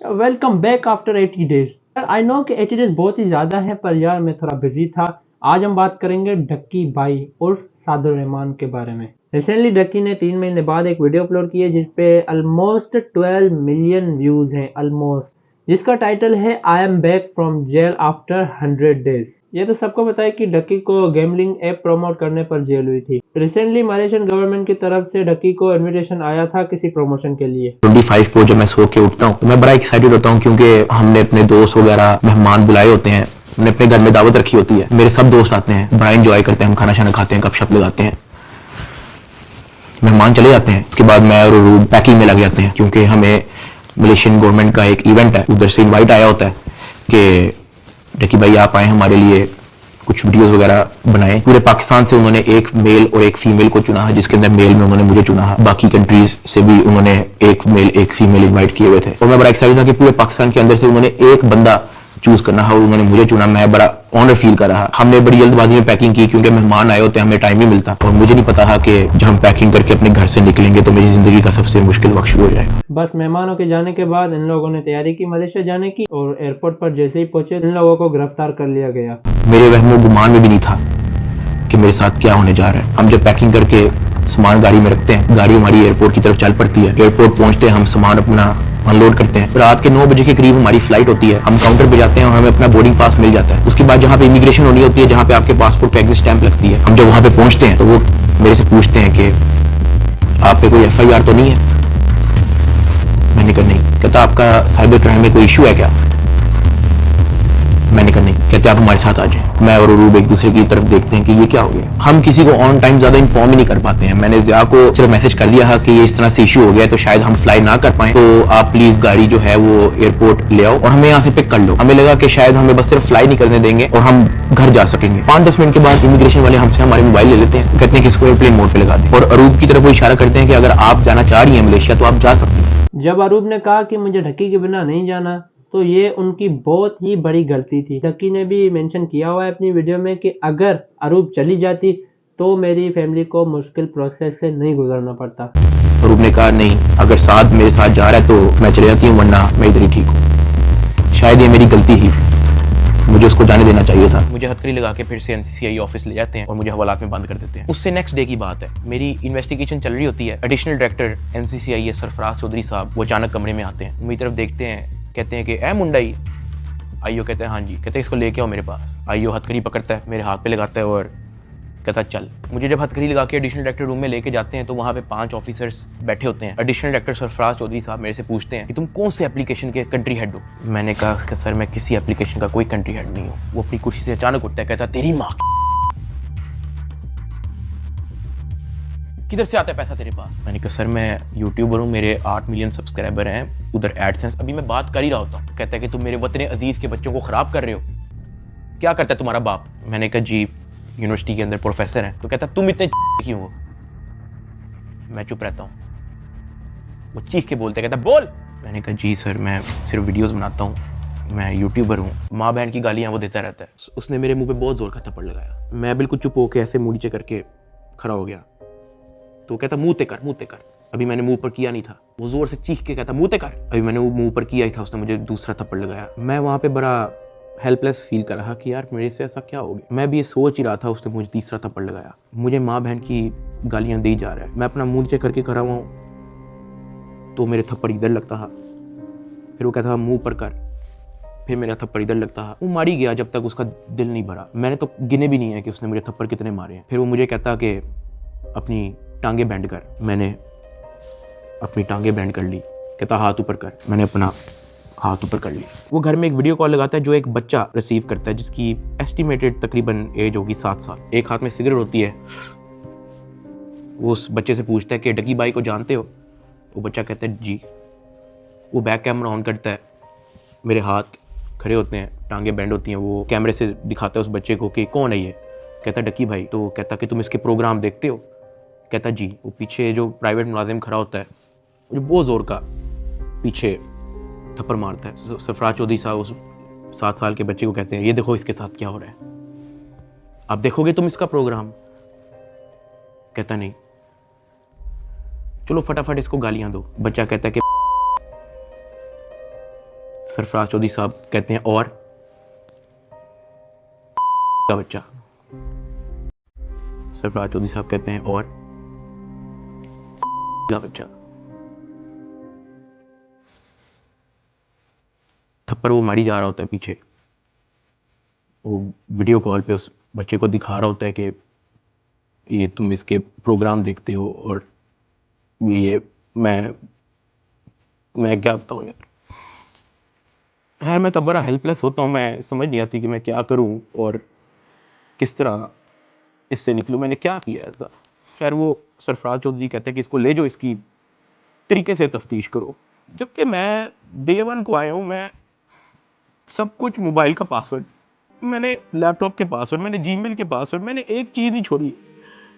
Welcome back after 80 days. I know कि 80 days बहुत ही ज़्यादा है, पर यार मैं थोड़ा बिजी था। आज हम बात करेंगे ढक्की भाई उर्फ सादुर रहमान के बारे में। रिसेंटली ढक्की ने 3 महीने बाद एक वीडियो अपलोड की है जिसपे ऑलमोस्ट 12 मिलियन व्यूज हैं ऑलमोस्ट, जिसका टाइटल है I am back from jail after 100 days. ये तो सबको पता है कि ढक्की को गेमलिंग ऐप प्रमोट करने पर जेल हुई थी। रिसेंटली मलेशियन गवर्नमेंट की तरफ से ढक्की को इन्विटेशन आया था किसी प्रमोशन के लिए। 25 को जब मैं सो के उठता हूँ तो मैं बड़ा एक्साइटेड होता हूँ क्योंकि हमने अपने दोस्त वगैरह मेहमान बुलाए होते हैं। हमने अपने घर में दावत रखी होती है, मेरे सब दोस्त आते हैं, बड़ा एंजॉय करते हैं, हम खाना शाना खाते हैं, गपशप लगाते हैं, मेहमान चले जाते हैं। उसके बाद मैं और रूब पैकिंग में लग जाते हैं क्योंकि हमें मलेशियन गवर्नमेंट का एक इवेंट है, उधर से इन्वाइट आया होता है कि ढक्की भाई आप आए हमारे लिए कुछ वीडियोस वगैरह बनाए। पूरे पाकिस्तान से उन्होंने एक मेल और एक फीमेल को चुना है, जिसके अंदर मेल में उन्होंने मुझे चुना है। बाकी कंट्रीज से भी उन्होंने एक मेल एक फीमेल इनवाइट किए हुए थे और मैं बड़ा एक्साइटेड था कि पूरे पाकिस्तान के अंदर से उन्होंने एक बंदा चूज करना है और उन्होंने मुझे चुना। मैं बड़ा ऑनर फील कर रहा। हमने बड़ी जल्दबाजी में पैकिंग की क्योंकि मेहमान आए होते हैं, हमें टाइम नहीं मिलता और मुझे नहीं पता था कि जब हम पैकिंग करके अपने घर से निकलेंगे तो मेरी जिंदगी का सबसे मुश्किल वक्त शुरू हो जाएगा। बस मेहमानों के जाने के बाद इन लोगों ने तैयारी की मलेशिया जाने की, और एयरपोर्ट पर जैसे ही पहुंचे इन लोगों को गिरफ्तार कर लिया गया। मेरे वहमो गुमान में भी नहीं था कि मेरे साथ क्या होने जा रहा है। हम जब पैकिंग करके सामान गाड़ी में रखते हैं, गाड़ी हमारी एयरपोर्ट की तरफ चल पड़ती है। एयरपोर्ट पहुंचते हैं, हम सामान अपना अनलोड करते हैं। रात के 9 बजे के करीब हमारी फ्लाइट होती है। हम काउंटर पे जाते हैं और हमें अपना बोर्डिंग पास मिल जाता है। उसके बाद जहाँ पे इमिग्रेशन होनी होती है, जहाँ पे आपके पासपोर्ट पे एग्जिट स्टैंप लगती है, हम जब वहाँ पे पहुंचते हैं तो वो मेरे से पूछते हैं कि आप पे कोई FIR तो नहीं है। मैंने कहा नहीं। कहता आपका साइबर क्राइम में कोई इशू है क्या? मैंने कहा नहीं। कहते आप हमारे साथ आ जाएं। मैं और रूब एक दूसरे की तरफ देखते हैं कि ये क्या हो गया। हम किसी को ऑन टाइम ज्यादा इन्फॉर्म ही नहीं कर पाते हैं। मैंने ज़िया को सिर्फ मैसेज कर लिया है कि ये इस तरह से इशू हो गया है तो शायद हम फ्लाई ना कर पाए, तो आप प्लीज गाड़ी जो है वो एयरपोर्ट ले आओ और हमें यहाँ से पिक कर लो। हमें लगा कि शायद हमें बस सिर्फ फ्लाई नहीं करने देंगे और हम घर जा सकेंगे। 5-10 मिनट के बाद इमिग्रेशन वाले हमसे हमारे मोबाइल ले लेते हैं, कहते हैं कि इसको एयरप्लेन मोड पे लगा दें और अरूब की तरफ वो इशारा करते हैं कि अगर आप जाना चाह रही हैं मलेशिया तो आप जा सकती हैं। जब अरूब ने कहा कि मुझे ढक्की के बिना नहीं जाना, तो ये उनकी बहुत ही बड़ी गलती थी। ढक्की ने भी मेंशन किया हुआ है अपनी वीडियो में कि अगर अरूब चली जाती तो मेरी फैमिली को मुश्किल प्रोसेस से नहीं गुजरना पड़ता। अरूब ने कहा नहीं, अगर साथ मेरे साथ जा रहा है तो मैं चले जाती हूँ, वरना मैं इधर ही ठीक हूँ। शायद ये मेरी गलती ही, मुझे उसको जाने देना चाहिए था। मुझे हथकड़ी लगा के फिर से NCCI ऑफिस ले जाते हैं और मुझे हवालात में बंद कर देते हैं। उससे नेक्स्ट डे की बात है, मेरी इन्वेस्टिगेशन चल रही होती है। Additional director NCCI Sarfaraz Chaudhary साहब वो अचानक कमरे में आते हैं, मेरी तरफ देखते हैं, कहते हैं कि ए मुंडाई। आईओ कहते हैं हाँ जी। कहते हैं इसको लेके आओ मेरे पास। आईओ हथकड़ी पकड़ता है, मेरे हाथ पे लगाता है और कहता चल। मुझे जब हथकड़ी लगा के एडिशनल डायरेक्टर रूम में लेके जाते हैं तो वहाँ पे 5 ऑफिसर्स बैठे होते हैं। एडिशनल डायरेक्टर सरफराज चौधरी साहब मेरे से पूछते हैं कि तुम कौन से एप्लीकेशन के कंट्री हेड हो? मैंने कहा कि सर मैं किसी एप्लीकेशन का कोई कंट्री हेड नहीं हूँ। वो अपनी कुर्सी से अचानक उठता है, कहता तेरी माँ किधर से आता है पैसा तेरे पास? मैंने कहा सर मैं यूट्यूबर हूँ, मेरे 8 मिलियन सब्सक्राइबर हैं, उधर एडसेंस। अभी मैं बात कर ही रहा होता हूँ। कहता है कि तुम मेरे वतन अजीज के बच्चों को खराब कर रहे हो, क्या करता है तुम्हारा बाप? मैंने कहा जी यूनिवर्सिटी के अंदर प्रोफेसर है। तो कहता तुम इतने क्यों हो? मैं चुप रहता हूँ। वो चीख के बोलते, कहता बोल। मैंने कहा जी सर मैं सिर्फ वीडियोस बनाता हूँ, मैं यूट्यूबर हूँ। माँ बहन की गालियाँ वो देता रहता है। उसने मेरे मुंह पे बहुत जोर का थप्पड़ लगाया। मैं बिल्कुल चुप होकर ऐसे मुंह नीचे करके खड़ा हो गया। तो कहता मुंह ते कर, मुंह ते कर। अभी मैंने मुंह पर किया नहीं था। वो जोर से चीख के कहता मुंह ते कर। अभी मैंने वो मुंह पर किया ही था, उसने मुझे दूसरा थप्पड़ लगाया। मैं वहाँ पे बड़ा हेल्पलेस फील कर रहा कि यार मेरे से ऐसा क्या हो गया। मैं भी ये सोच ही रहा था, उसने मुझे तीसरा थप्पड़ लगाया। मुझे माँ बहन की गालियाँ दी जा रहा है। मैं अपना मुंह नीचे करके खड़ा हुआ हूँ तो मेरे थप्पड़ इधर लगता है, फिर वो कहता मुंह पर कर, फिर मेरा थप्पड़ इधर लगता है। वो मारी गया जब तक उसका दिल नहीं भरा। मैंने तो गिने भी नहीं है कि उसने मुझे थप्पड़ कितने मारे हैं। फिर वो मुझे कहता कि अपनी टांगे बैंड कर। मैंने अपनी टांगे बैंड कर ली। कहता हाथ ऊपर कर। मैंने अपना हाथ ऊपर कर लिया। वो घर में एक वीडियो कॉल लगाता है जो एक बच्चा रिसीव करता है जिसकी एस्टिमेटेड तकरीबन एज होगी 7 साल। एक हाथ में सिगरेट होती है। वो उस बच्चे से पूछता है कि ढक्की भाई को जानते हो? वो बच्चा कहता है जी। वो बैक कैमरा ऑन करता है, मेरे हाथ खड़े होते हैं, टांगे बैंड होती हैं। वो कैमरे से दिखाता है उस बच्चे को कि कौन है ये। कहता ढक्की भाई। तो कहता कि तुम इसके प्रोग्राम देखते हो? कहता जी। वो पीछे जो प्राइवेट मुलाजिम खड़ा होता है जो बहुत जोर का पीछे थप्पड़ मारता है। सरफराज चौधरी साहब उस 7 साल के बच्चे को कहते हैं ये देखो इसके साथ क्या हो रहा है, आप देखोगे तुम इसका प्रोग्राम? कहता नहीं। चलो फटाफट इसको गालियां दो। बच्चा कहता है कि सरफराज चौधरी साहब कहते हैं और का बच्चा। सरफराज चौधरी साहब कहते हैं और का बच्चा। थप्पड़ वो मारी जा रहा होता है पीछे, वो वीडियो कॉल पे उस बच्चे को दिखा रहा होता है कि ये तुम इसके प्रोग्राम देखते हो और ये मैं क्या बताऊँ यार। मैं तब बड़ा हेल्पलेस होता हूँ, मैं समझ नहीं आती कि मैं क्या करूँ और किस तरह इससे निकलूँ। मैंने क्या किया ऐसा। खैर वो सरफराज चौधरी कहते हैं कि इसको ले जाओ, इसकी तरीके से तफ्तीश करो। जबकि मैं डे वन को आया हूँ, मैं सब कुछ, मोबाइल का पासवर्ड, मैंने लैपटॉप के पासवर्ड, मैंने जीमेल के पासवर्ड, मैंने एक चीज़ नहीं छोड़ी।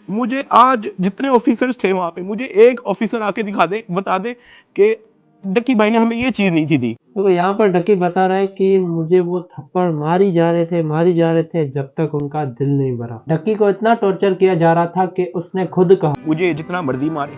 मुझे आज जितने ऑफिसर्स थे वहाँ पे, मुझे एक ऑफिसर आके दिखा दे, बता दे कि डक्की भाई ने हमें ये चीज़ नहीं थी दी। तो यहाँ पर डकी बता रहा है कि मुझे वो थप्पड़ मारी जा रहे थे जब तक उनका दिल नहीं भरा। डकी को इतना टॉर्चर किया जा रहा था कि उसने खुद कहा, मुझे जितना मर्जी मारे,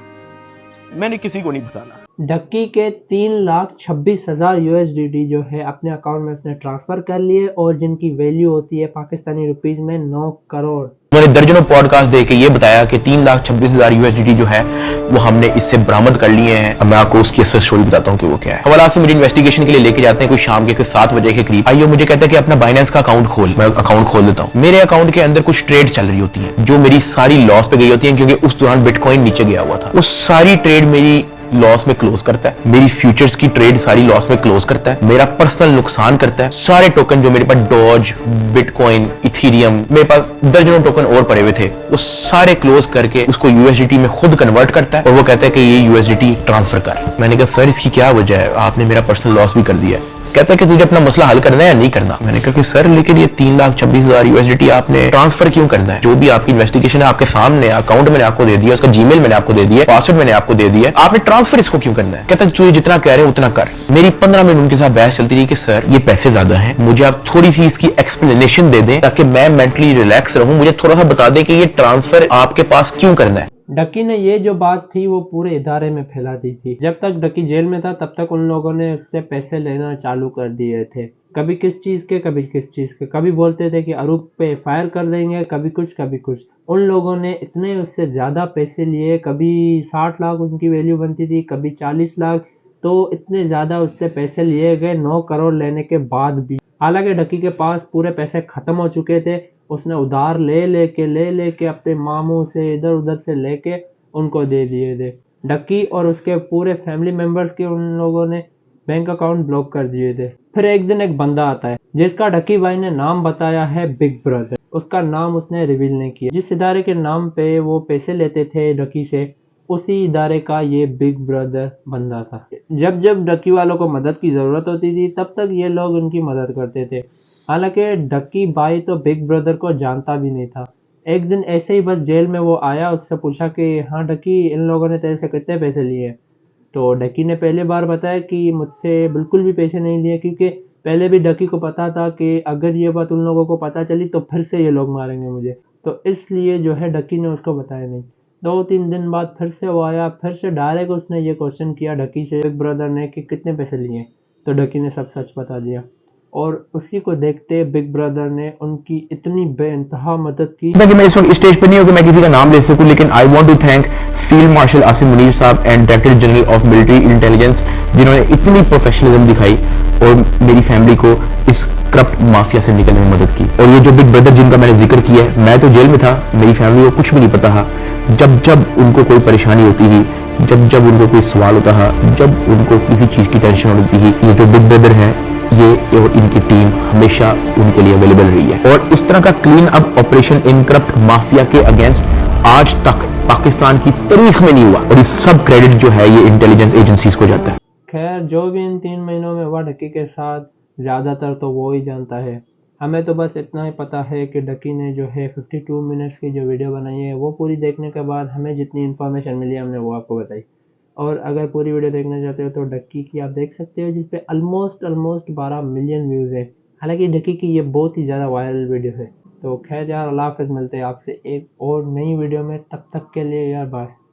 मैंने किसी को नहीं बताना। डक्की के 3,26,000 USDT जो है अपने अकाउंट में उसने ट्रांसफर कर लिए और जिनकी वैल्यू होती है पाकिस्तानी रुपीस में 9 करोड़। उन्होंने दर्जनों पॉडकास्ट दे के ये बताया कि 3,26,000 USDT जो है वो हमने इससे बरामद कर लिए हैं। अब मैं आपको उसकी असल स्टोरी बताता हूँ कि वो क्या है। हवाला से मुझे इन्वेस्टिगेशन के लिए लेके जाते हैं कोई शाम के 7 बजे के करीब। आइयो मुझे कहता है कि अपना बाइनेंस का अकाउंट खोल। मैं अकाउंट खोल देता हूँ। मेरे अकाउंट के अंदर कुछ ट्रेड चल रही होती है जो मेरी सारी लॉस पे गई होती है, क्योंकि उस दौरान बिटकॉइन नीचे गया हुआ था। वो सारी ट्रेड मेरी लॉस में क्लोज करता है, मेरी फ्यूचर्स की ट्रेड सारी लॉस में क्लोज करता है, मेरा पर्सनल नुकसान करता है। सारे टोकन जो मेरे पास डॉज, बिटकॉइन, इथीरियम, मेरे पास दर्जनों टोकन और पड़े हुए थे, वो सारे क्लोज करके उसको यूएसडीटी में खुद कन्वर्ट करता है और वो कहता है कि ये यूएसडीटी ट्रांसफर कर। मैंने कहा सर इसकी क्या वजह है, आपने मेरा पर्सनल लॉस भी कर दिया है। कहता है कि तुझे अपना मसला हल करना है या नहीं करना। मैंने कहा कि सर लेकिन ये 3,26,000 USDT आपने ट्रांसफर क्यों करना है? जो भी आपकी इन्वेस्टिगेशन है आपके सामने, अकाउंट मैंने आपको दे दिया, उसका जीमेल मैंने आपको दे दिया, पासवर्ड मैंने आपको दे दिया, आपने ट्रांसफर इसको क्यों करना है? कहता है तुझे जितना कह रहे हो उतना कर। मेरी 15 मिनट उनके साथ बहस चलती रही कि सर ये पैसे ज्यादा हैं, मुझे आप थोड़ी सी इसकी एक्सप्लेनेशन दे दें ताकि मैं मेंटली रिलैक्स रहूं, मुझे थोड़ा सा बता दें कि ये ट्रांसफर आपके पास क्यों करना है। डकी ने ये जो बात थी वो पूरे इदारे में फैला दी थी। जब तक डकी जेल में था तब तक उन लोगों ने उससे पैसे लेना चालू कर दिए थे, कभी किस चीज़ के कभी किस चीज़ के। कभी बोलते थे कि अरूप पे फायर कर देंगे, कभी कुछ। उन लोगों ने इतने उससे ज़्यादा पैसे लिए, कभी 60 लाख उनकी वैल्यू बनती थी, कभी 40 लाख, तो इतने ज़्यादा उससे पैसे लिए गए 9 करोड़ लेने के बाद भी। हालांकि डकी के पास पूरे पैसे ख़त्म हो चुके थे, उसने उधार ले लेके अपने मामू से इधर उधर से लेके उनको दे दिए थे। डक्की और उसके पूरे फैमिली मेंबर्स के उन लोगों ने बैंक अकाउंट ब्लॉक कर दिए थे। फिर एक दिन एक बंदा आता है जिसका डक्की भाई ने नाम बताया है बिग ब्रदर। उसका नाम उसने रिवील नहीं किया। जिस इदारे के नाम पे वो पैसे लेते थे डक्की से, उसी इदारे का ये बिग ब्रदर बंदा था। जब डक्की वालों को मदद की ज़रूरत होती थी तब तक ये लोग उनकी मदद करते थे। हालांकि डक्की भाई तो बिग ब्रदर को जानता भी नहीं था। एक दिन ऐसे ही बस जेल में वो आया, उससे पूछा कि हाँ डक्की, इन लोगों ने तेरे से कितने पैसे लिए? तो डक्की ने पहले बार बताया कि मुझसे बिल्कुल भी पैसे नहीं लिए, क्योंकि पहले भी डक्की को पता था कि अगर ये बात उन लोगों को पता चली तो फिर से ये लोग मारेंगे मुझे, तो इसलिए जो है डक्की ने उसको बताया नहीं। 2-3 दिन बाद फिर से वो आया, फिर से डायरेक्ट उसने ये क्वेश्चन किया डक्की से, बिग ब्रदर ने, कि कितने पैसे लिए? तो डक्की ने सब सच बता दिया और उसी को देखते बिग ब्रदर ने उनकी इतनी बेइंतहा मदद की। कि मैं इस वक्त स्टेज पे नहीं हूं कि मैं किसी का नाम ले सकूं, लेकिन I want to thank field marshal Asim Munir sahab and director general of military intelligence, जिन्होंने इतनी प्रोफेशनलिज्म दिखाई और मेरी फैमिली को इस करप्ट माफिया से निकलने में मदद की। और ये जो बिग ब्रदर जिनका मैंने जिक्र किया है, मैं तो जेल में था, मेरी फैमिली को कुछ भी नहीं पता था। जब उनको कोई परेशानी होती थी, जब उनको कोई सवाल होता था, जब उनको किसी चीज की टेंशन होती थी, ये जो बिग ब्रदर है ये और इनकी टीम हमेशा उनके लिए अवेलेबल रही है। और इस तरह का clean up operation in corrupt mafia के अगेंस्ट आज तक पाकिस्तान की तारीख में नहीं हुआ, और इस सब क्रेडिट जो है ये इंटेलिजेंस एजेंसीज को जाता है। खैर जो भी इन 3 महीनों में हुआ डक्की के साथ, ज़्यादातर तो वो ही जानता है। हमें तो बस इतना ही पता है कि डक्की ने जो है 52 मिनट्स की जो वीडियो बनाई है वो पूरी देखने के बाद हमें जितनी इन्फॉर्मेशन मिली हमने वो आपको बताई। और अगर पूरी वीडियो देखना चाहते हो तो डक्की की आप देख सकते हो, जिस पे ऑलमोस्ट 12 मिलियन व्यूज़ है। हालांकि डक्की की ये बहुत ही ज़्यादा वायरल वीडियो है। तो खैर यार, अल्लाह हाफ़िज़, मिलते हैं आपसे एक और नई वीडियो में, तब तक के लिए यार बाय।